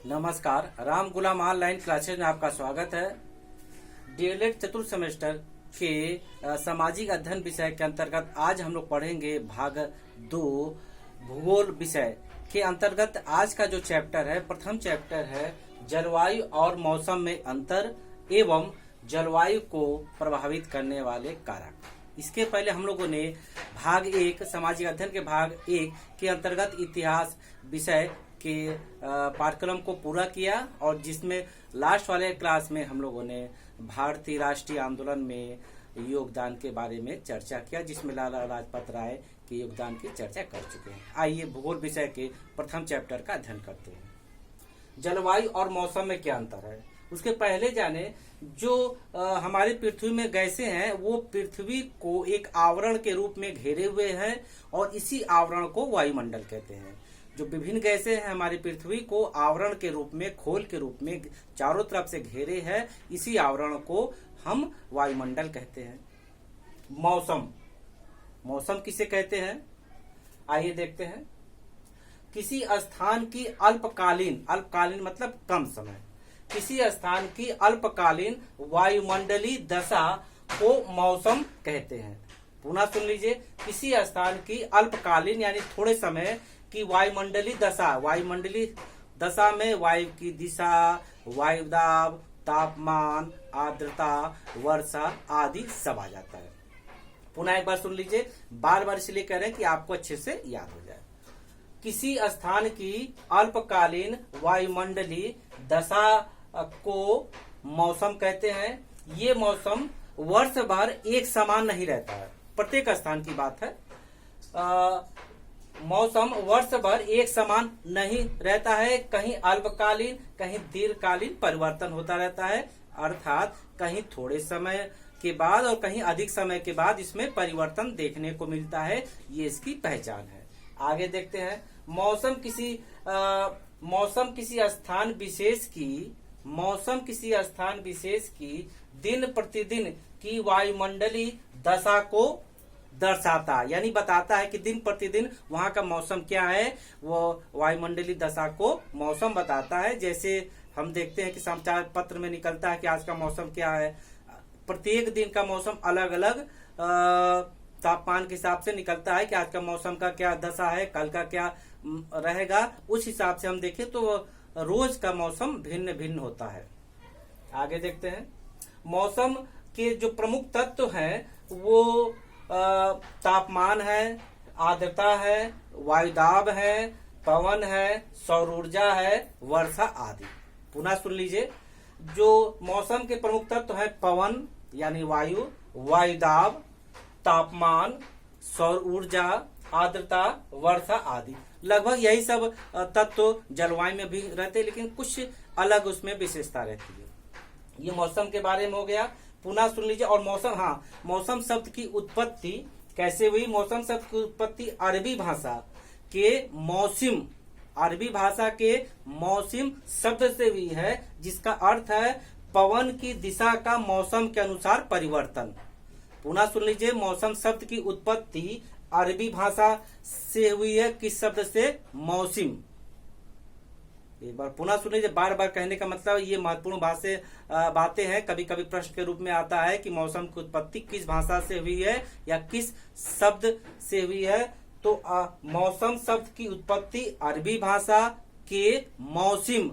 नमस्कार, राम गुलाम online classes में आपका स्वागत है। डीएलएड चतुर्थ सेमेस्टर के सामाजिक अध्ययन विषय के अंतर्गत आज हम लोग पढ़ेंगे भाग 2 भूगोल विषय के अंतर्गत। आज का जो चैप्टर है, प्रथम चैप्टर है जलवायु और मौसम में अंतर एवं जलवायु को प्रभावित करने वाले कारक। इसके पहले हम लोगों ने भाग 1 सामाजिक अध्ययन के भाग 1 के अंतर्गत इतिहास विषय के पाठ्यक्रम को पूरा किया और जिसमें लास्ट वाले क्लास में हम लोगों ने भारतीय राष्ट्रीय आंदोलन में योगदान के बारे में चर्चा किया, जिसमें लाला लाजपत राय के योगदान की चर्चा कर चुके हैं। आइए भूगोल विषय के प्रथम चैप्टर का अध्ययन करते हैं। जलवायु और मौसम में क्या अंतर है, उसके पहले जाने जो हमारी पृथ्वी में गैसें हैं वो पृथ्वी को एक आवरण के रूप में घेरे हुए हैं और इसी आवरण को वायुमंडल कहते हैं। जो विभिन्न गैसें हैं हमारी पृथ्वी को आवरण के रूप में, खोल के रूप में चारों तरफ से घेरे हैं, इसी आवरण को हम वायुमंडल कहते हैं। मौसम किसे कहते हैं, आइए देखते हैं। किसी स्थान की अल्पकालीन मतलब कम समय, किसी स्थान की अल्पकालीन वायुमंडलीय दशा को मौसम कहते हैं। पुनः सुन लीजिए, किसी स्थान की अल्पकालीन यानी थोड़े समय की वायुमंडलीय दशा में वायु की दिशा, वायुदाब, तापमान, आर्द्रता, वर्षा आदि सब आ जाता है। पुनः एक बार सुन लीजिए, बार बार इसलिए कह रहे हैं कि आपको अच्छे से याद हो जाए। किसी स्थान की अल्पकालीन वायुमंडलीय दशा को मौसम कहते हैं। ये मौसम वर्ष भर एक समान नहीं रहता है, प्रत्येक स्थान की बात है। मौसम वर्ष भर एक समान नहीं रहता है, कहीं अल्पकालीन कहीं दीर्घकालीन परिवर्तन होता रहता है, अर्थात कहीं थोड़े समय के बाद और कहीं अधिक समय के बाद इसमें परिवर्तन देखने को मिलता है। ये इसकी पहचान है। आगे देखते हैं। मौसम किसी स्थान विशेष की दिन प्रतिदिन की वायुमंडलीय दशा को दर्शाता है, यानी बताता है कि दिन प्रतिदिन वहां का मौसम क्या है, वो वायुमंडलीय दशा को मौसम बताता है। जैसे हम देखते हैं कि समाचार पत्र में निकलता है कि आज का मौसम क्या है। प्रत्येक दिन का मौसम अलग अलग तापमान के हिसाब से निकलता है कि आज का मौसम का क्या दशा है, कल का क्या रहेगा। उस हिसाब से हम देखें तो रोज का मौसम भिन्न भिन्न होता है। आगे देखते हैं। मौसम के जो प्रमुख तत्व हैं वो तापमान है, आर्द्रता है, वायुदाब है, पवन है, सौर ऊर्जा है, वर्षा आदि। पुनः सुन लीजिए, जो मौसम के प्रमुख तत्व है पवन यानी वायु, वायुदाब, तापमान, सौर ऊर्जा, आर्द्रता, वर्षा आदि। लगभग यही सब तत्व जलवायु में भी रहते हैं, लेकिन कुछ अलग उसमें विशेषता रहती है। ये मौसम के बारे में हो गया। पुनः सुन लीजिए। और मौसम शब्द की उत्पत्ति कैसे हुई। मौसम शब्द की उत्पत्ति अरबी भाषा के मौसिम शब्द से हुई है, जिसका अर्थ है पवन की दिशा का मौसम के अनुसार परिवर्तन। पुनः सुन लीजिए, मौसम शब्द की उत्पत्ति अरबी भाषा से हुई है, किस शब्द से, मौसिम। एक बार पुनः सुन लीजिए, बार बार कहने का मतलब ये महत्वपूर्ण बातें हैं। कभी कभी प्रश्न के रूप में आता है कि मौसम की उत्पत्ति किस भाषा से हुई है या किस शब्द से हुई है। तो मौसम शब्द की उत्पत्ति अरबी भाषा के मौसिम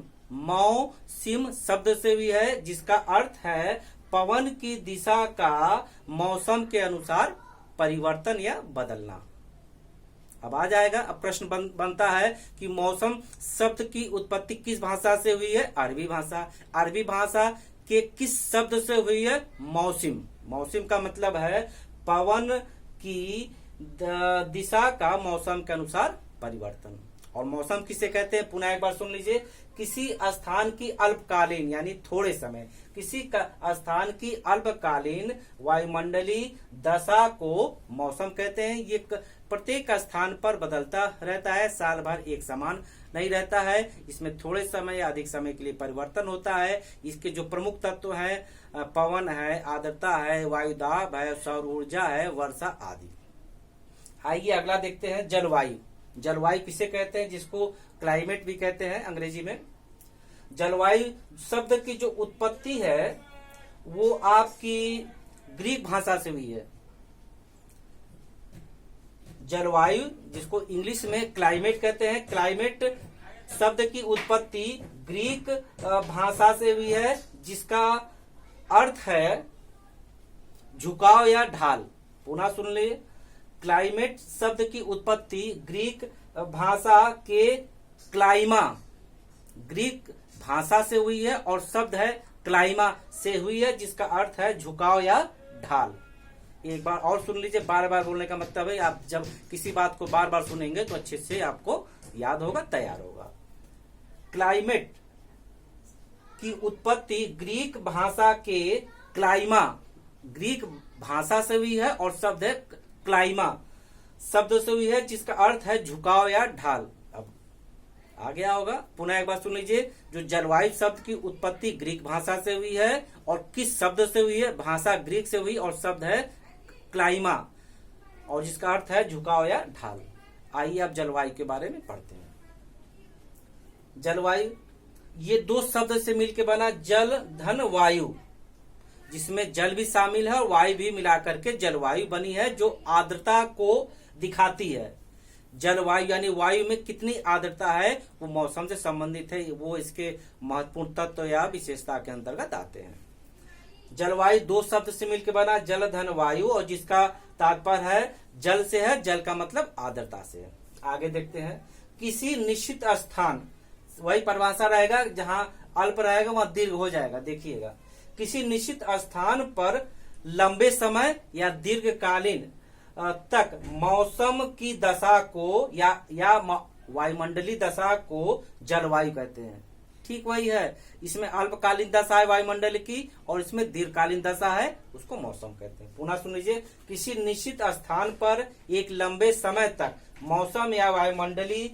शब्द से हुई है, जिसका अर्थ है पवन की दिशा का मौसम के अनुसार परिवर्तन या बदलना। अब आ जाएगा। अब प्रश्न बनता है कि मौसम शब्द की उत्पत्ति किस भाषा से हुई है, अरबी भाषा के किस शब्द से हुई है, मौसिम का मतलब है पवन की दिशा का मौसम के अनुसार परिवर्तन। और मौसम किसे कहते हैं, पुनः एक बार सुन लीजिए। किसी स्थान की अल्पकालीन यानी थोड़े समय, किसी स्थान की अल्पकालीन वायुमंडलीय दशा को मौसम कहते हैं। ये प्रत्येक स्थान पर बदलता रहता है, साल भर एक समान नहीं रहता है। इसमें थोड़े समय या अधिक समय के लिए परिवर्तन होता है। इसके जो प्रमुख तत्व हैं पवन है, आर्द्रता है, वायुदाब है, सौर ऊर्जा है, वर्षा आदि। आइए अगला देखते हैं। जलवायु किसे कहते हैं, जिसको क्लाइमेट भी कहते हैं अंग्रेजी में। जलवायु शब्द की जो उत्पत्ति है वो आपकी ग्रीक भाषा से हुई है। जलवायु, जिसको इंग्लिश में क्लाइमेट कहते हैं, क्लाइमेट शब्द की उत्पत्ति ग्रीक भाषा से हुई है, जिसका अर्थ है झुकाव या ढाल। पुनः सुन लीजिए, क्लाइमेट शब्द की उत्पत्ति ग्रीक भाषा के क्लाइमा, ग्रीक भाषा से हुई है और शब्द है क्लाइमा से हुई है, जिसका अर्थ है झुकाव या ढाल। एक बार और सुन लीजिए, बार बार बोलने का मतलब है आप जब किसी बात को बार बार सुनेंगे तो अच्छे से आपको याद होगा, तैयार होगा। क्लाइमेट की उत्पत्ति ग्रीक भाषा के क्लाइमा, ग्रीक भाषा से हुई है और शब्द है क्लाइमा शब्द से हुई है, जिसका अर्थ है झुकाव या ढाल। अब आ गया होगा, पुनः एक बार सुन लीजिए। जो जलवायु शब्द की उत्पत्ति ग्रीक भाषा से हुई है और किस शब्द से हुई है? भाषा ग्रीक से हुई और शब्द है क्लाइमा, और जिसका अर्थ है झुकाव या ढाल। आइए अब जलवायु के बारे में पढ़ते हैं। जलवायु ये दो शब्द से मिलकर बना जल धन वायु, जिसमें जल भी शामिल है और वायु भी मिलाकर के जलवायु बनी है, जो आर्द्रता को दिखाती है। जलवायु यानी वायु में कितनी आर्द्रता है वो मौसम से संबंधित है, वो इसके महत्वपूर्ण तत्व या विशेषता के अंतर्गत आते हैं। जलवायु दो शब्द से मिलकर बना जल धन वायु, और जिसका तात्पर्य है जल से है, जल का मतलब आर्द्रता से है। आगे देखते हैं। किसी निश्चित स्थान, वही परिभाषा रहेगा, जहां अल्प रहेगा वहां दीर्घ हो जाएगा। देखिएगा, किसी निश्चित स्थान पर लंबे समय या दीर्घकालीन तक मौसम की दशा को या वायुमंडलीय दशा को जलवायु कहते हैं। ठीक वही है, इसमें अल्पकालीन दशा है वायुमंडल की और इसमें दीर्घकालीन दशा है, उसको मौसम कहते हैं। पुनः सुन लीजिए, किसी निश्चित स्थान पर एक लंबे समय तक मौसम या वायुमंडलीय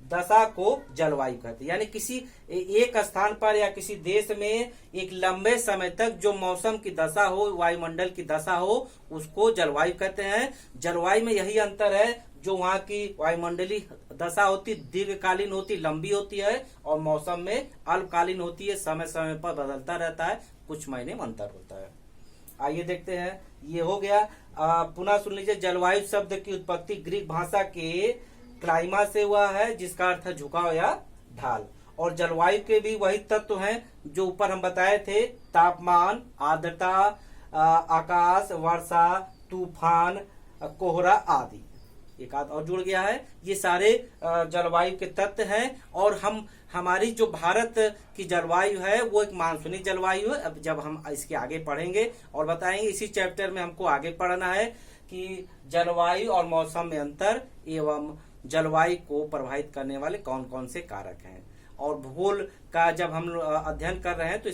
दशा को जलवायु कहते हैं। यानी किसी एक स्थान पर या किसी देश में एक लंबे समय तक जो मौसम की दशा हो, वायुमंडल की दशा हो, उसको जलवायु कहते हैं। जलवायु में यही अंतर है, जो वहाँ की वायुमंडलीय दशा होती दीर्घकालीन होती, लंबी होती है, और मौसम में अल्पकालीन होती है, समय समय पर बदलता रहता है, कुछ महीने में अंतर होता है। आइए देखते हैं, ये हो गया। पुनः सुन लीजिए, जलवायु शब्द की उत्पत्ति ग्रीक भाषा के क्लाइमा से हुआ है, जिसका अर्थ है झुकाव या ढाल। और जलवायु के भी वही तत्व हैं जो ऊपर हम बताए थे, तापमान, आर्द्रता, आकाश, वर्षा, तूफान, कोहरा आदि। एक आध और जुड़ गया है। ये सारे जलवायु के तत्व हैं। और हमारी जो भारत की जलवायु है वो एक मानसूनी जलवायु है। अब जब हम इसके आगे पढ़ेंगे और बताएंगे, इसी चैप्टर में हमको आगे पढ़ना है कि जलवायु और मौसम में अंतर एवं जलवायु को प्रभावित करने वाले कौन कौन से कारक हैं। और भूगोल का जब हम अध्ययन कर रहे हैं तो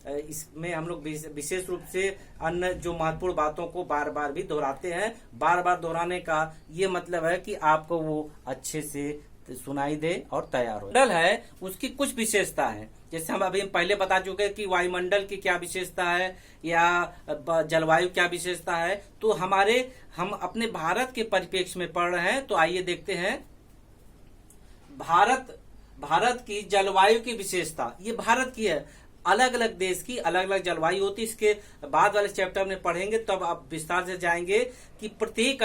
इसमें हम लोग विशेष रूप से अन्य जो महत्वपूर्ण बातों को बार बार भी दोहराते हैं। बार बार दोहराने का ये मतलब है कि आपको वो अच्छे से सुनाई दे और तैयार हो। मंडल है, उसकी कुछ विशेषता है, जैसे हम अभी पहले बता चुके कि वायुमंडल की क्या विशेषता है या जलवायु क्या विशेषता है। तो हम अपने भारत के परिप्रेक्ष्य में पढ़ रहे हैं, तो आइए देखते हैं। भारत की जलवायु की विशेषता, ये भारत की है। अलग अलग देश की अलग अलग जलवायु होती है। इसके बाद वाले चैप्टर में पढ़ेंगे, तब आप विस्तार से जाएंगे कि प्रत्येक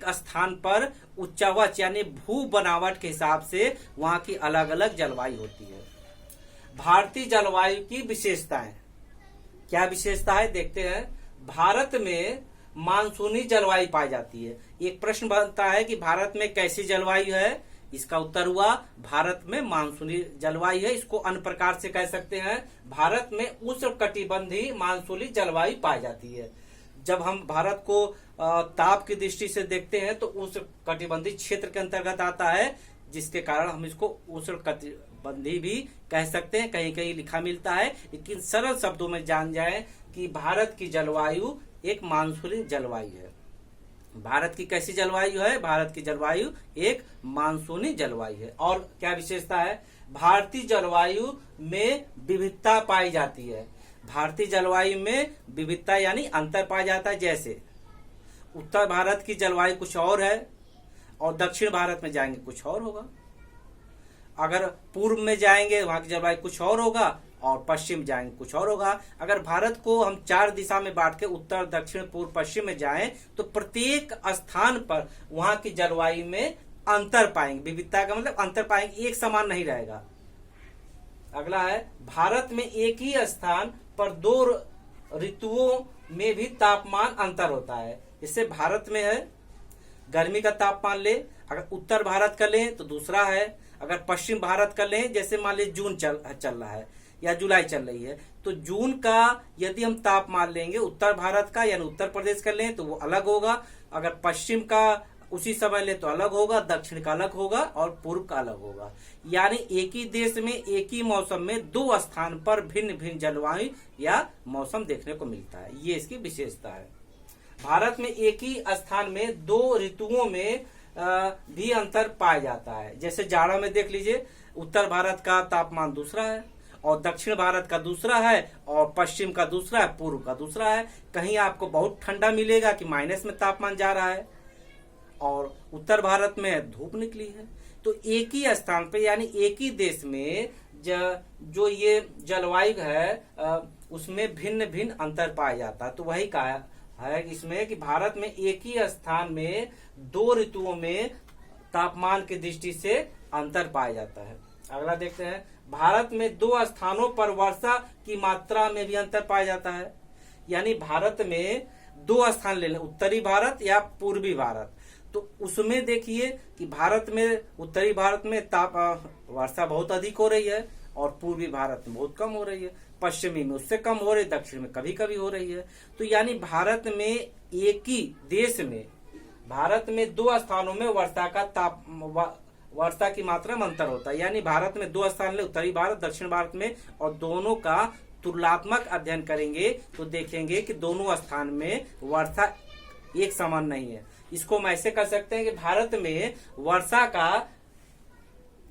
स्थान पर उच्चावच यानी भू बनावट के हिसाब से वहां की अलग अलग जलवायु होती है। भारतीय जलवायु की विशेषताएं, क्या विशेषता है देखते हैं। भारत में मानसूनी जलवायु पाई जाती है। एक प्रश्न बनता है कि भारत में कैसी जलवायु है? इसका उत्तर हुआ भारत में मानसूनी जलवायु है। इसको अन्य प्रकार से कह सकते हैं, भारत में उष्णकटिबंधीय मानसूनी जलवायु पाई जाती है। जब हम भारत को ताप की दृष्टि से देखते हैं तो उष्णकटिबंधीय क्षेत्र के अंतर्गत आता है, जिसके कारण हम इसको उष्णकटिबंधीय भी कह सकते हैं। कहीं कहीं लिखा मिलता है, लेकिन सरल शब्दों में जान जाए कि भारत की जलवायु एक मानसूनी जलवायु है। भारत की कैसी जलवायु है? भारत की जलवायु एक मानसूनी जलवायु है। और क्या विशेषता है? भारतीय जलवायु में विविधता पाई जाती है। भारतीय जलवायु में विविधता यानी अंतर पाया जाता है। जैसे उत्तर भारत की जलवायु कुछ और है और दक्षिण भारत में जाएंगे कुछ और होगा। अगर पूर्व में जाएंगे वहां की जलवायु कुछ और होगा और पश्चिम जाएंगे कुछ और होगा। अगर भारत को हम 4 दिशा में बांट के उत्तर दक्षिण पूर्व पश्चिम में जाएं तो प्रत्येक स्थान पर वहां की जलवायु में अंतर पाएंगे। विविधता का मतलब अंतर पाएंगे, एक समान नहीं रहेगा। अगला है भारत में एक ही स्थान पर 2 ऋतुओं में भी तापमान अंतर होता है। इससे भारत में है गर्मी का तापमान ले, अगर उत्तर भारत का लें तो दूसरा है, अगर पश्चिम भारत का लें जैसे मान लीजिए जून चल रहा है या जुलाई चल रही है तो जून का यदि हम तापमान लेंगे उत्तर भारत का यानी उत्तर प्रदेश का लें तो वो अलग होगा, अगर पश्चिम का उसी समय ले तो अलग होगा, दक्षिण का अलग होगा और पूर्व का अलग होगा। यानी एक ही देश में एक ही मौसम में 2 स्थान पर भिन्न भिन्न जलवायु या मौसम देखने को मिलता है, ये इसकी विशेषता है। भारत में एक ही स्थान में 2 ऋतुओं में भी अंतर पाया जाता है। जैसे जाड़ा में देख लीजिए उत्तर भारत का तापमान दूसरा है और दक्षिण भारत का दूसरा है और पश्चिम का दूसरा है, पूर्व का दूसरा है। कहीं आपको बहुत ठंडा मिलेगा कि माइनस में तापमान जा रहा है और उत्तर भारत में धूप निकली है। तो एक ही स्थान पे यानी एक ही देश में जो ये जलवायु है उसमें भिन्न भिन्न अंतर पाया जाता है। तो वही कहा है इसमें कि भारत में एक ही स्थान में 2 ऋतुओं में तापमान की दृष्टि से अंतर पाया जाता है। अगला देखते हैं भारत में 2 स्थानों पर वर्षा की मात्रा में भी अंतर पाया जाता है। यानी भारत में 2 स्थान ले लें, उत्तरी भारत या पूर्वी भारत, तो उसमें देखिए कि भारत में उत्तरी भारत में वर्षा बहुत अधिक हो रही है और पूर्वी भारत में बहुत कम हो रही है, पश्चिमी में उससे कम हो रही है, दक्षिण में कभी कभी हो रही है। तो यानी भारत में एक ही देश में भारत में 2 स्थानों में वर्षा की मात्रा में अंतर होता है। यानी भारत में 2 स्थान ले, उत्तरी भारत दक्षिण भारत में, और दोनों का तुलनात्मक अध्ययन करेंगे तो देखेंगे कि दोनों स्थान में वर्षा एक समान नहीं है। इसको हम ऐसे कर सकते हैं कि भारत में वर्षा का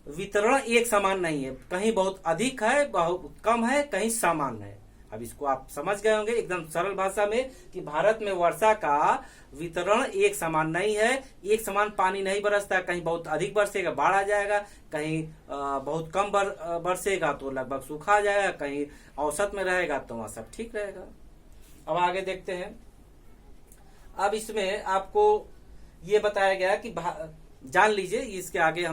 वितरण एक समान नहीं है, कहीं बहुत अधिक है, बहुत कम है, कहीं सामान्य है। अब इसको आप समझ गए होंगे एकदम सरल भाषा में कि भारत में वर्षा का वितरण एक समान नहीं है, एक समान पानी नहीं बरसता, कहीं बहुत अधिक बरसेगा बाढ़ आ जाएगा, कहीं बहुत कम बरसेगा तो लगभग सूखा आ जाएगा, कहीं औसत में रहेगा तो वहां सब ठीक रहेगा। अब आगे देखते हैं। अब इसमें आपको ये बताया गया कि जान लीजिए इसके आगे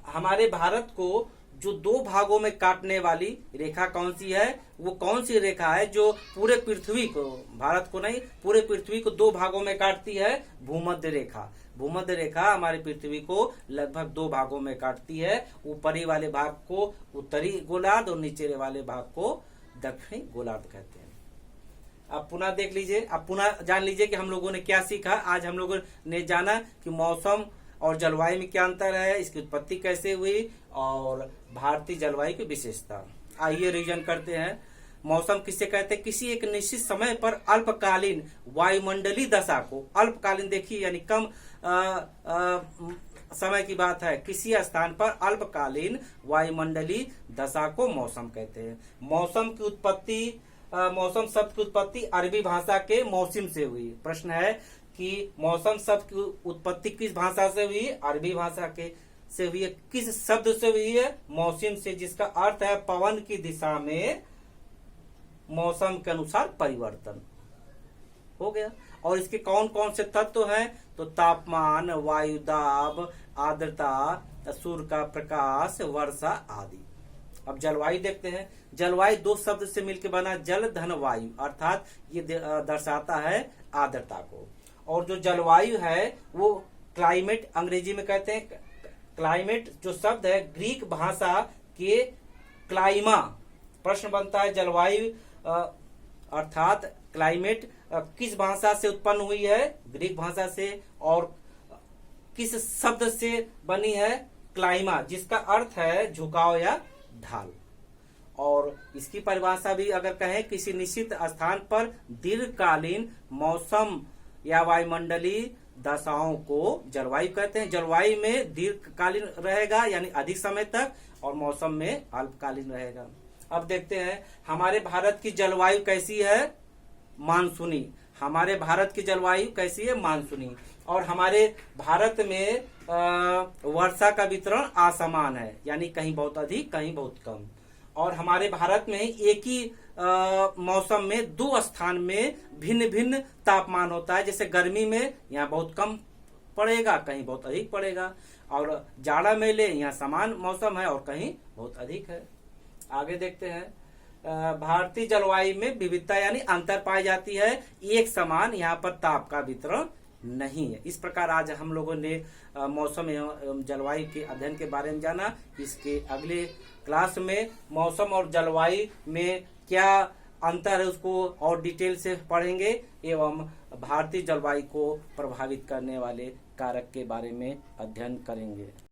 हमारे भारत को जो 2 भागों में काटने वाली रेखा कौन सी है, वो कौन सी रेखा है जो पूरे पृथ्वी को, भारत को नहीं पूरे पृथ्वी को 2 भागों में काटती है? भूमध्य रेखा। भूमध्य रेखा हमारी पृथ्वी को लगभग 2 भागों में काटती है, ऊपरी वाले भाग को उत्तरी गोलार्ध और नीचे वाले भाग को दक्षिणी गोलार्ध कहते हैं। अब पुनः देख लीजिए, अब पुनः जान लीजिए कि हम लोगों ने क्या सीखा। आज हम लोगों ने जाना कि मौसम और जलवायु में क्या अंतर है, इसकी उत्पत्ति कैसे हुई और भारतीय जलवायु की विशेषता। आइए रिवीजन करते हैं। मौसम किससे कहते हैं? किसी एक निश्चित समय पर अल्पकालीन वायुमंडलीय दशा को, अल्पकालीन देखिए यानी कम समय की बात है, किसी स्थान पर अल्पकालीन वायुमंडलीय दशा को मौसम कहते हैं। मौसम शब्द की उत्पत्ति अरबी भाषा के मौसम से हुई। प्रश्न है कि मौसम शब्द की उत्पत्ति किस भाषा से हुई? अरबी भाषा के से हुई है। किस शब्द से हुई है? मौसम से, जिसका अर्थ है पवन की दिशा में मौसम के अनुसार परिवर्तन। हो गया। और इसके कौन कौन से तत्व हैं? तो तापमान, वायु दाब, आर्द्रता, सूर्य का प्रकाश, वर्षा आदि। अब जलवायु देखते हैं। जलवायु 2 शब्द से मिलकर बना, जल धन वायु, अर्थात ये दर्शाता है आर्द्रता को। और जो जलवायु है वो क्लाइमेट अंग्रेजी में कहते हैं। क्लाइमेट जो शब्द है ग्रीक भाषा के क्लाइमा। प्रश्न बनता है जलवायु अर्थात क्लाइमेट किस भाषा से उत्पन्न हुई है? ग्रीक भाषा से। और किस शब्द से बनी है? क्लाइमा, जिसका अर्थ है झुकाव या ढाल। और इसकी परिभाषा भी अगर कहें, किसी निश्चित स्थान पर दीर्घकालीन मौसम या वायुमंडलीय दशाओं को जलवायु कहते हैं। जलवायु में दीर्घकालीन रहेगा यानी अधिक समय तक, और मौसम में अल्पकालीन रहेगा। अब देखते हैं हमारे भारत की जलवायु कैसी है? मानसूनी। हमारे भारत की जलवायु कैसी है? मानसूनी। और हमारे भारत में वर्षा का वितरण असमान है, यानी कहीं बहुत अधिक कहीं बहुत कम। और हमारे भारत में एक ही मौसम में दो स्थान में भिन्न भिन्न तापमान होता है। जैसे गर्मी में यहाँ बहुत कम पड़ेगा, कहीं बहुत अधिक पड़ेगा, और जाड़ा में ले यहाँ समान मौसम है और कहीं बहुत अधिक है। आगे देखते हैं, भारतीय जलवायु में विविधता यानी अंतर पाई जाती है, एक समान यहाँ पर ताप का वितरण नहीं है। इस प्रकार आज हम लोगों ने मौसम एवं जलवायु के अध्ययन के बारे में जाना। इसके अगले क्लास में मौसम और जलवायु में क्या अंतर है उसको और डिटेल से पढ़ेंगे एवं भारतीय जलवायु को प्रभावित करने वाले कारक के बारे में अध्ययन करेंगे।